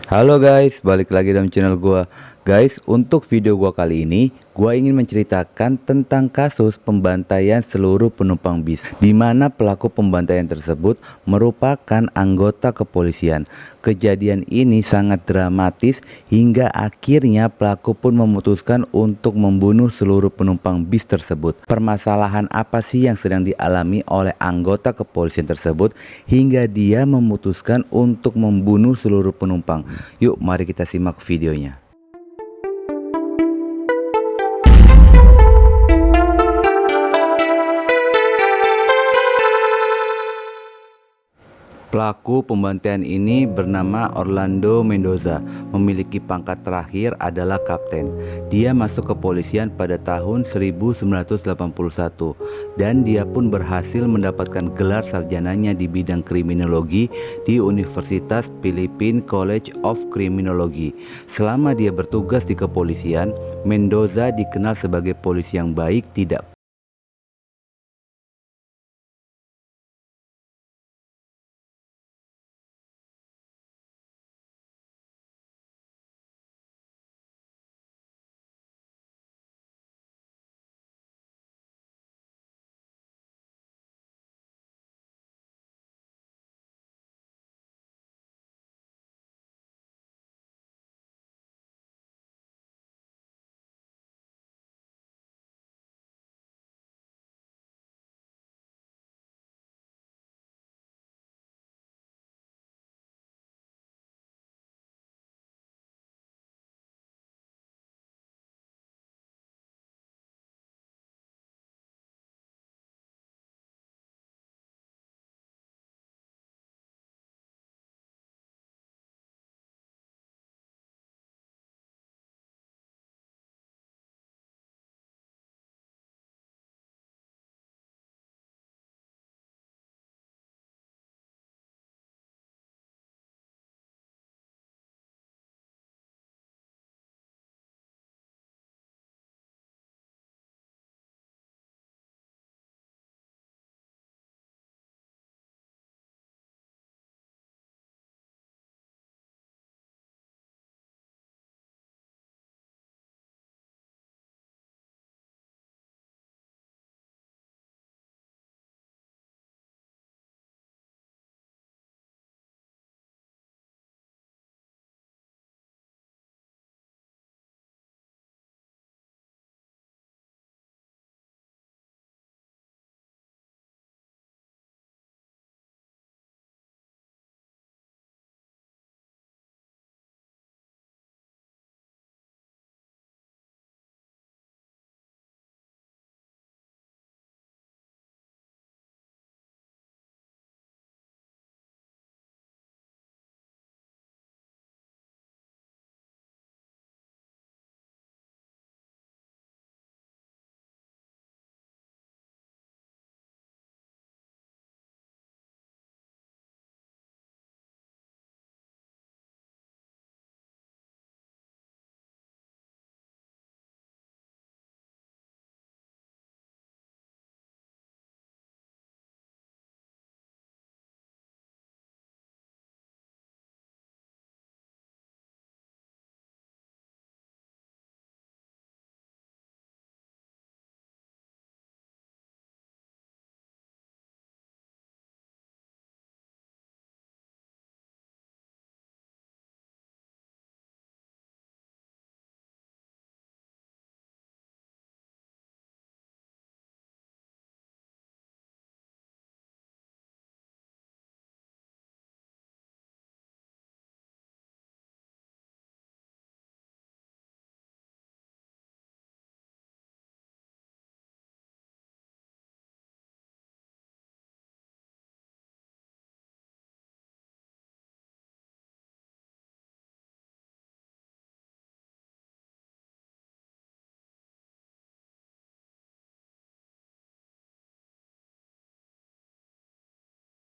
Halo guys, balik lagi dalam channel gua. Guys, untuk video gua kali ini, gua ingin menceritakan tentang kasus pembantaian seluruh penumpang bis, di mana pelaku pembantaian tersebut merupakan anggota kepolisian. Kejadian ini sangat dramatis hingga akhirnya pelaku pun memutuskan untuk membunuh seluruh penumpang bis tersebut. Permasalahan apa sih yang sedang dialami oleh anggota kepolisian tersebut hingga dia memutuskan untuk membunuh seluruh penumpang? Yuk, mari kita simak videonya. Pelaku pembantaian ini bernama Orlando Mendoza, memiliki pangkat terakhir adalah kapten. Dia masuk kepolisian pada tahun 1981 dan dia pun berhasil mendapatkan gelar sarjananya di bidang kriminologi di Universitas Philippine College of Criminology. Selama dia bertugas di kepolisian, Mendoza dikenal sebagai polisi yang baik, tidak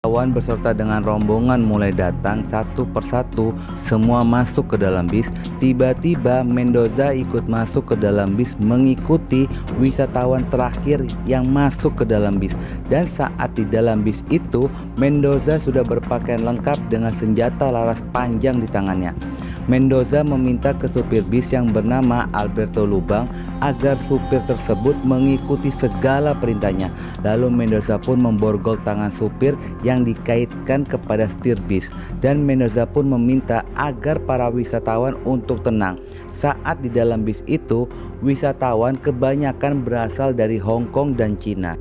Kawan beserta dengan rombongan mulai datang satu persatu, semua masuk ke dalam bis. Tiba-tiba Mendoza ikut masuk ke dalam bis mengikuti wisatawan terakhir yang masuk ke dalam bis. Dan saat di dalam bis itu, Mendoza sudah berpakaian lengkap dengan senjata laras panjang di tangannya. Mendoza meminta ke supir bis yang bernama Alberto Lubang agar supir tersebut mengikuti segala perintahnya. Lalu Mendoza pun memborgol tangan supir yang dikaitkan kepada setir bis, dan Mendoza pun meminta agar para wisatawan untuk tenang. Saat di dalam bis itu, wisatawan kebanyakan berasal dari Hong Kong dan Cina.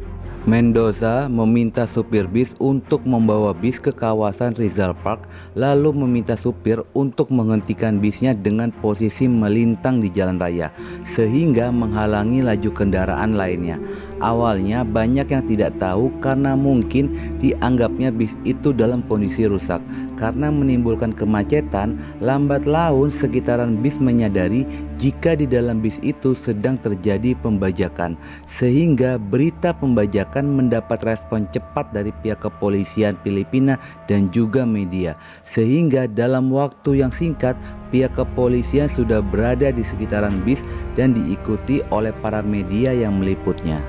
Mendoza meminta supir bis untuk membawa bis ke kawasan Rizal Park, lalu meminta supir untuk menghentikan bisnya dengan posisi melintang di jalan raya, sehingga menghalangi laju kendaraan lainnya. Awalnya banyak yang tidak tahu karena mungkin dianggapnya bis itu dalam kondisi rusak. Karena menimbulkan kemacetan, lambat laun sekitaran bis menyadari jika di dalam bis itu sedang terjadi pembajakan, sehingga berita pembajakan mendapat respon cepat dari pihak kepolisian Filipina dan juga media, sehingga dalam waktu yang singkat pihak kepolisian sudah berada di sekitaran bis dan diikuti oleh para media yang meliputnya.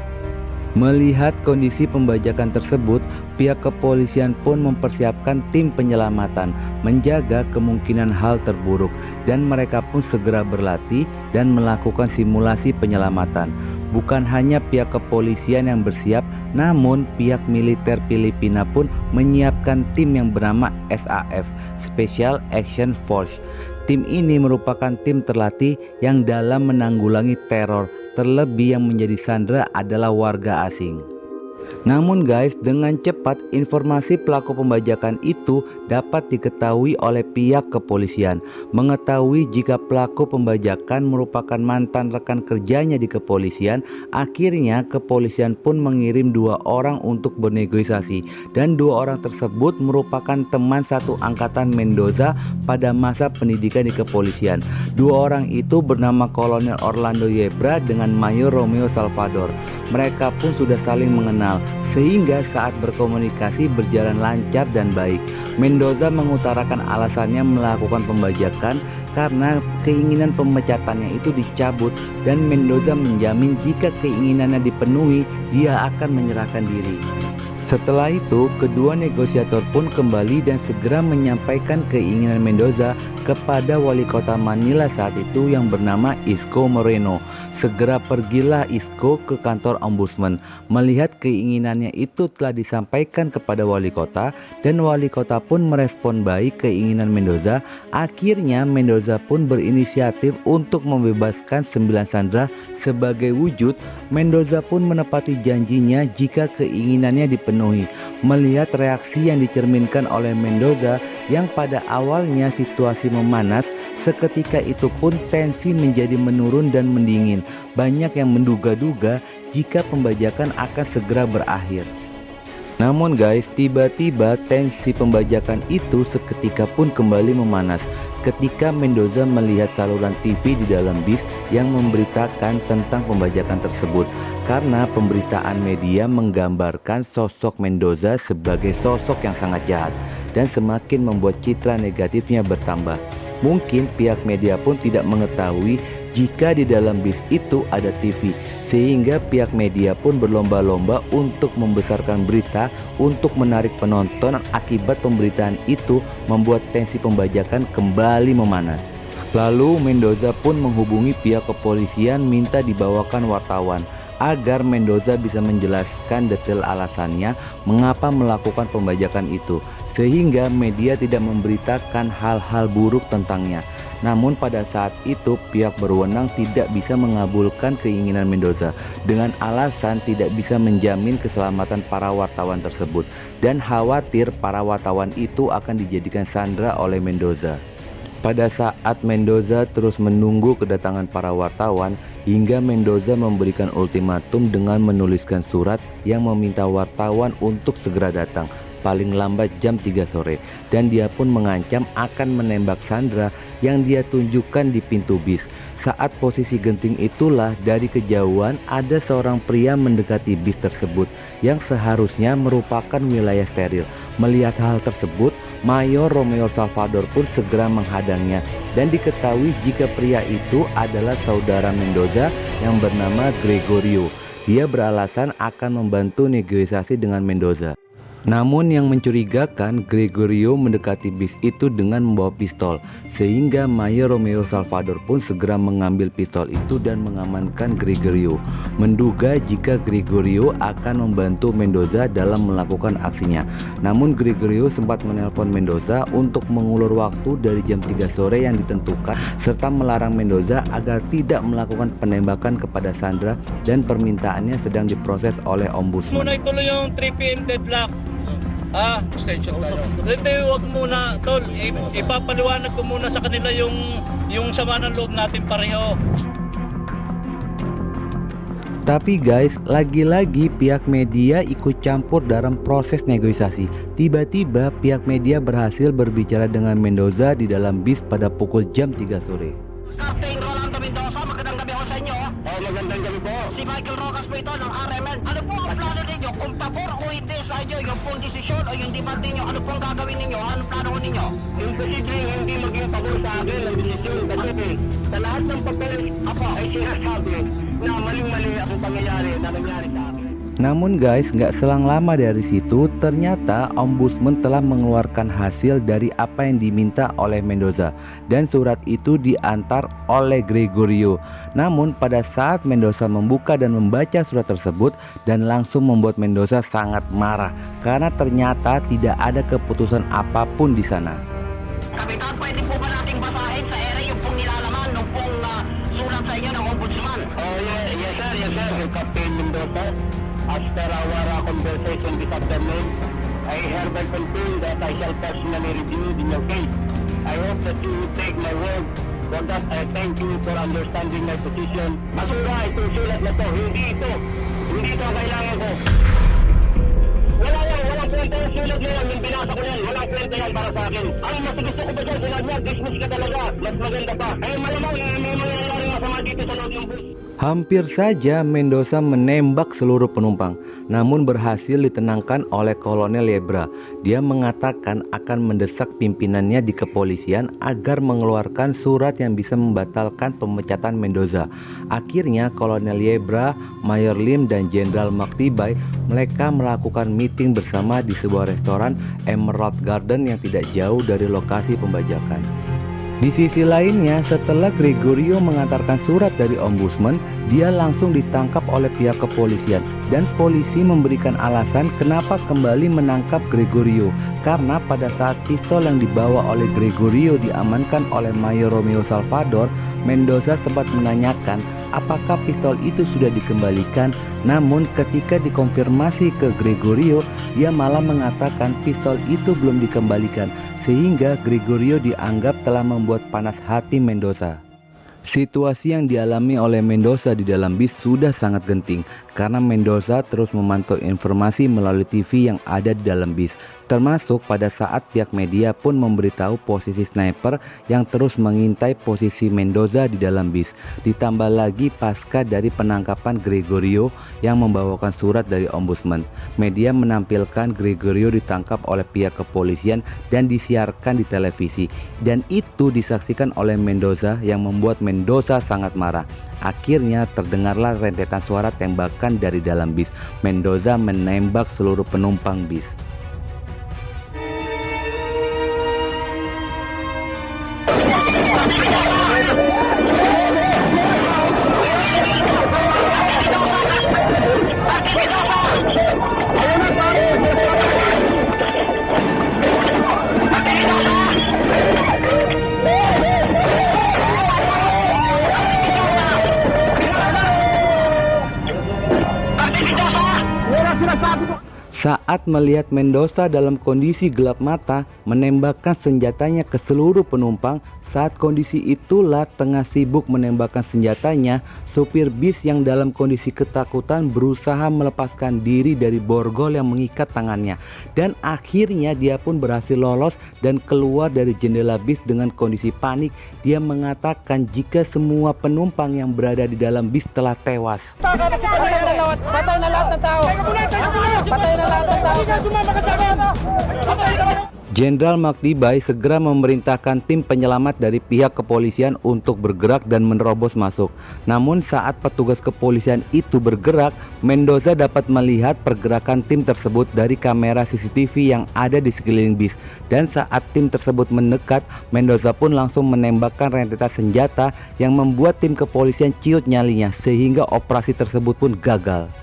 Melihat kondisi pembajakan tersebut, pihak kepolisian pun mempersiapkan tim penyelamatan, menjaga kemungkinan hal terburuk, dan mereka pun segera berlatih dan melakukan simulasi penyelamatan. Bukan hanya pihak kepolisian yang bersiap, namun pihak militer Filipina pun menyiapkan tim yang bernama SAF, Special Action Force. Tim ini merupakan tim terlatih yang dalam menanggulangi teror, terlebih yang menjadi sandera adalah warga asing. Namun guys, dengan cepat informasi pelaku pembajakan itu dapat diketahui oleh pihak kepolisian. Mengetahui jika pelaku pembajakan merupakan mantan rekan kerjanya di kepolisian, akhirnya kepolisian pun mengirim 2 orang untuk bernegosiasi, dan 2 orang tersebut merupakan teman satu angkatan Mendoza pada masa pendidikan di kepolisian. 2 orang itu bernama Kolonel Orlando Yebra dengan Mayor Romeo Salvador. Mereka pun sudah saling mengenal, sehingga saat berkomunikasi berjalan lancar dan baik. Mendoza mengutarakan alasannya melakukan pembajakan karena keinginan pemecatannya itu dicabut, dan Mendoza menjamin jika keinginannya dipenuhi, dia akan menyerahkan diri. Setelah itu, kedua negosiator pun kembali dan segera menyampaikan keinginan Mendoza kepada wali kota Manila saat itu yang bernama Isko Moreno. Segera pergilah Isko ke kantor ombudsman. Melihat keinginannya itu telah disampaikan kepada wali kota, dan wali kota pun merespon baik keinginan Mendoza. Akhirnya Mendoza pun berinisiatif untuk membebaskan 9 sandera. Sebagai wujud, Mendoza pun menepati janjinya jika keinginannya dipenuhi. Melihat reaksi yang dicerminkan oleh Mendoza yang pada awalnya situasi memanas, seketika itu pun tensi menjadi menurun dan mendingin. Banyak yang menduga-duga jika pembajakan akan segera berakhir. Namun guys, tiba-tiba tensi pembajakan itu seketika pun kembali memanas ketika Mendoza melihat saluran TV di dalam bis yang memberitakan tentang pembajakan tersebut, karena pemberitaan media menggambarkan sosok Mendoza sebagai sosok yang sangat jahat dan semakin membuat citra negatifnya bertambah. Mungkin pihak media pun tidak mengetahui jika di dalam bis itu ada TV, sehingga pihak media pun berlomba-lomba untuk membesarkan berita untuk menarik penonton. Akibat pemberitaan itu membuat tensi pembajakan kembali memanas. Lalu Mendoza pun menghubungi pihak kepolisian minta dibawakan wartawan agar Mendoza bisa menjelaskan detail alasannya mengapa melakukan pembajakan itu, sehingga media tidak memberitakan hal-hal buruk tentangnya. Namun pada saat itu pihak berwenang tidak bisa mengabulkan keinginan Mendoza dengan alasan tidak bisa menjamin keselamatan para wartawan tersebut dan khawatir para wartawan itu akan dijadikan sandera oleh Mendoza. Pada saat Mendoza terus menunggu kedatangan para wartawan, hingga Mendoza memberikan ultimatum dengan menuliskan surat yang meminta wartawan untuk segera datang paling lambat jam 3 sore, dan dia pun mengancam akan menembak sandera yang dia tunjukkan di pintu bis. Saat posisi genting itulah dari kejauhan ada seorang pria mendekati bis tersebut yang seharusnya merupakan wilayah steril. Melihat hal tersebut, Mayor Romeo Salvador pun segera menghadangnya, dan diketahui jika pria itu adalah saudara Mendoza yang bernama Gregorio. Dia beralasan akan membantu negosiasi dengan Mendoza. Namun yang mencurigakan, Gregorio mendekati bis itu dengan membawa pistol, sehingga Mayor Romeo Salvador pun segera mengambil pistol itu dan mengamankan Gregorio, menduga jika Gregorio akan membantu Mendoza dalam melakukan aksinya. Namun Gregorio sempat menelpon Mendoza untuk mengulur waktu dari jam 3 sore yang ditentukan, serta melarang Mendoza agar tidak melakukan penembakan kepada Sandra, dan permintaannya sedang diproses oleh Ombudsman. Muna ituloy yung 3 PM deadlock. Extension tayo. Hindi, wag muna, tol. Ipapaliwanag ko muna sa kanila yung sama ng loob natin pareho. Tapi guys, lagi-lagi pihak media ikut campur dalam proses negosiasi. Tiba-tiba pihak media berhasil berbicara dengan Mendoza di dalam bis pada pukul jam 3 sore. Captain Rolando Mendoza, magandang gabi ako sa inyo. Magandang gabi po. Si Michael Rocas po ito ng RMN. Ano po ang plano ninyo? Kung pabor o hindi sa inyo, yung pong desisyon o yung demand ninyo, ano pong gagawin ninyo? Anong plano ninyo? Imposible hindi maging pabor sa akin ang desisyon kasi sa lahat ng papel ay sinasabi na maling-mali ang pangyayari na nangyari sa akin. Namun guys, nggak selang lama dari situ, ternyata Ombudsman telah mengeluarkan hasil dari apa yang diminta oleh Mendoza, dan surat itu diantar oleh Gregorio. Namun pada saat Mendoza membuka dan membaca surat tersebut, dan langsung membuat Mendoza sangat marah karena ternyata tidak ada keputusan apapun di sana. Kapitan, pwede po ba nating basahin sa ere yung pong nilalaman nung pong sulat sa inyo ng Ombudsman? Yes sir, Captain Mendoza. As per our conversation this afternoon, I hereby confirm that I shall personally review your case. I hope that you will take my word. For that, I thank you for understanding my position. Masura, itong sulat na to. Hindi ito ang kailangan ko. Walang kwenta yung sulat na yan. Yung binasa ko yan, walang kwenta yan para sa akin. Ang mas gusto ko ba dyan, sinabi niya, dismiss ka talaga. Mas maganda pa. Malamang may mangyayari masama dito sa loob ng bus. Hampir saja Mendoza menembak seluruh penumpang, namun berhasil ditenangkan oleh Kolonel Yebra. Dia mengatakan akan mendesak pimpinannya di kepolisian agar mengeluarkan surat yang bisa membatalkan pemecatan Mendoza. Akhirnya Kolonel Yebra, Mayor Lim, dan Jenderal Maktibay mereka melakukan meeting bersama di sebuah restoran Emerald Garden yang tidak jauh dari lokasi pembajakan. Di sisi lainnya, setelah Gregorio mengantarkan surat dari Ombudsman, dia langsung ditangkap oleh pihak kepolisian, dan polisi memberikan alasan kenapa kembali menangkap Gregorio, karena pada saat pistol yang dibawa oleh Gregorio diamankan oleh Mayor Romeo Salvador, Mendoza sempat menanyakan apakah pistol itu sudah dikembalikan. Namun ketika dikonfirmasi ke Gregorio, dia malah mengatakan pistol itu belum dikembalikan, sehingga Gregorio dianggap telah membuat panas hati Mendoza. Situasi yang dialami oleh Mendoza di dalam bis sudah sangat genting karena Mendoza terus memantau informasi melalui TV yang ada di dalam bis, termasuk pada saat pihak media pun memberitahu posisi sniper yang terus mengintai posisi Mendoza di dalam bis. Ditambah lagi pasca dari penangkapan Gregorio yang membawakan surat dari Ombudsman, media menampilkan Gregorio ditangkap oleh pihak kepolisian dan disiarkan di televisi, dan itu disaksikan oleh Mendoza yang membuat Mendoza sangat marah. Akhirnya terdengarlah rentetan suara tembakan dari dalam bis. Mendoza menembak seluruh penumpang bis. Saat melihat Mendoza dalam kondisi gelap mata, menembakkan senjatanya ke seluruh penumpang. Saat kondisi itulah tengah sibuk menembakkan senjatanya, supir bis yang dalam kondisi ketakutan berusaha melepaskan diri dari borgol yang mengikat tangannya. Dan akhirnya dia pun berhasil lolos dan keluar dari jendela bis dengan kondisi panik. Dia mengatakan jika semua penumpang yang berada di dalam bis telah tewas. Patay na lahat ng tao. Patay na lahat ng tao. Jenderal Maktibai segera memerintahkan tim penyelamat dari pihak kepolisian untuk bergerak dan menerobos masuk. Namun saat petugas kepolisian itu bergerak, Mendoza dapat melihat pergerakan tim tersebut dari kamera CCTV yang ada di sekeliling bis. Dan saat tim tersebut mendekat, Mendoza pun langsung menembakkan rentetan senjata yang membuat tim kepolisian ciut nyalinya, sehingga operasi tersebut pun gagal.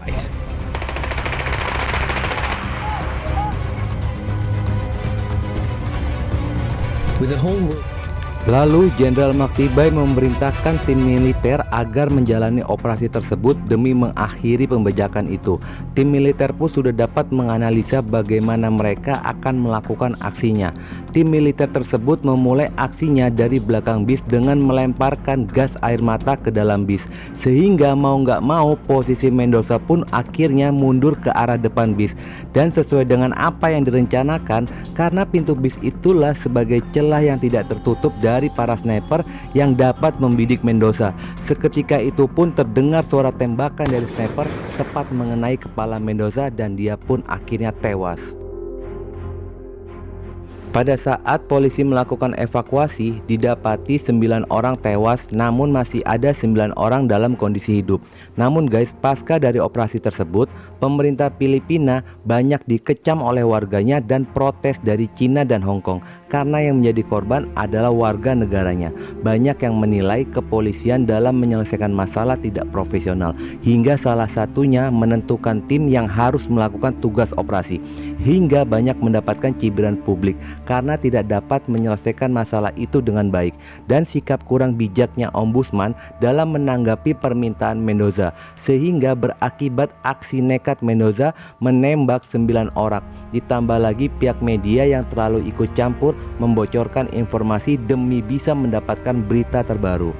Lalu Jenderal Maktibai memerintahkan tim militer agar menjalani operasi tersebut demi mengakhiri pembajakan itu. Tim militer pun sudah dapat menganalisa bagaimana mereka akan melakukan aksinya. Tim militer tersebut memulai aksinya dari belakang bis dengan melemparkan gas air mata ke dalam bis, sehingga mau nggak mau posisi Mendoza pun akhirnya mundur ke arah depan bis. Dan sesuai dengan apa yang direncanakan, karena pintu bis itulah sebagai celah yang tidak tertutup dari para sniper yang dapat membidik Mendoza. Seketika itu pun terdengar suara tembakan dari sniper tepat mengenai kepala Mendoza dan dia pun akhirnya tewas. Pada saat polisi melakukan evakuasi, didapati 9 orang tewas, namun masih ada 9 orang dalam kondisi hidup. Namun guys, pasca dari operasi tersebut, pemerintah Filipina banyak dikecam oleh warganya dan protes dari Cina dan Hong Kong, karena yang menjadi korban adalah warga negaranya. Banyak yang menilai kepolisian dalam menyelesaikan masalah tidak profesional, hingga salah satunya menentukan tim yang harus melakukan tugas operasi, hingga banyak mendapatkan cibiran publik karena tidak dapat menyelesaikan masalah itu dengan baik, dan sikap kurang bijaknya Ombudsman dalam menanggapi permintaan Mendoza, sehingga berakibat aksi nekat Mendoza menembak 9 orang. Ditambah lagi pihak media yang terlalu ikut campur membocorkan informasi demi bisa mendapatkan berita terbaru.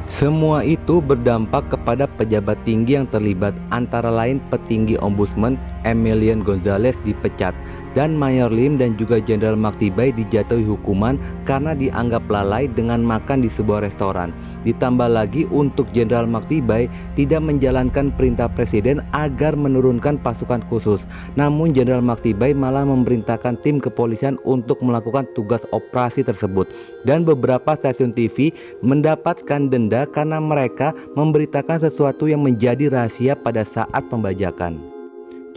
Semua itu berdampak kepada pejabat tinggi yang terlibat, antara lain petinggi Ombudsman Emilian Gonzalez dipecat, dan Mayor Lim dan juga Jenderal Maktibai dijatuhi hukuman karena dianggap lalai dengan makan di sebuah restoran. Ditambah lagi untuk Jenderal Maktibai tidak menjalankan perintah presiden agar menurunkan pasukan khusus. Namun Jenderal Maktibai malah memerintahkan tim kepolisian untuk melakukan tugas operasi tersebut. Dan beberapa stasiun TV mendapatkan denda karena mereka memberitakan sesuatu yang menjadi rahasia pada saat pembajakan.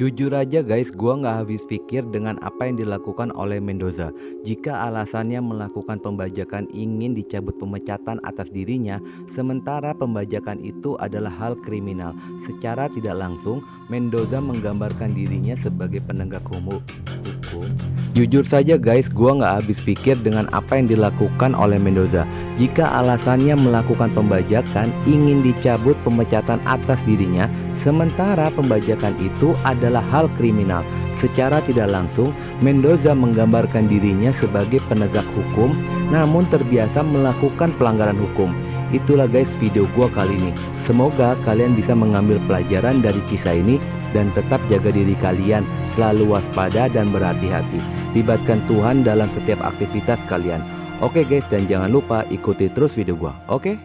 Jujur aja guys, gua nggak habis pikir dengan apa yang dilakukan oleh Mendoza. Jika alasannya melakukan pembajakan ingin dicabut pemecatan atas dirinya, sementara pembajakan itu adalah hal kriminal. Secara tidak langsung, Mendoza menggambarkan dirinya sebagai penegak hukum. Jujur saja guys, gua nggak habis pikir dengan apa yang dilakukan oleh Mendoza. Jika alasannya melakukan pembajakan ingin dicabut pemecatan atas dirinya, sementara pembajakan itu adalah hal kriminal. Secara tidak langsung, Mendoza menggambarkan dirinya sebagai penegak hukum, namun terbiasa melakukan pelanggaran hukum. Itulah guys video gua kali ini. Semoga kalian bisa mengambil pelajaran dari kisah ini dan tetap jaga diri kalian, selalu waspada dan berhati-hati. Libatkan Tuhan dalam setiap aktivitas kalian. Oke guys, dan jangan lupa ikuti terus video gua. Oke?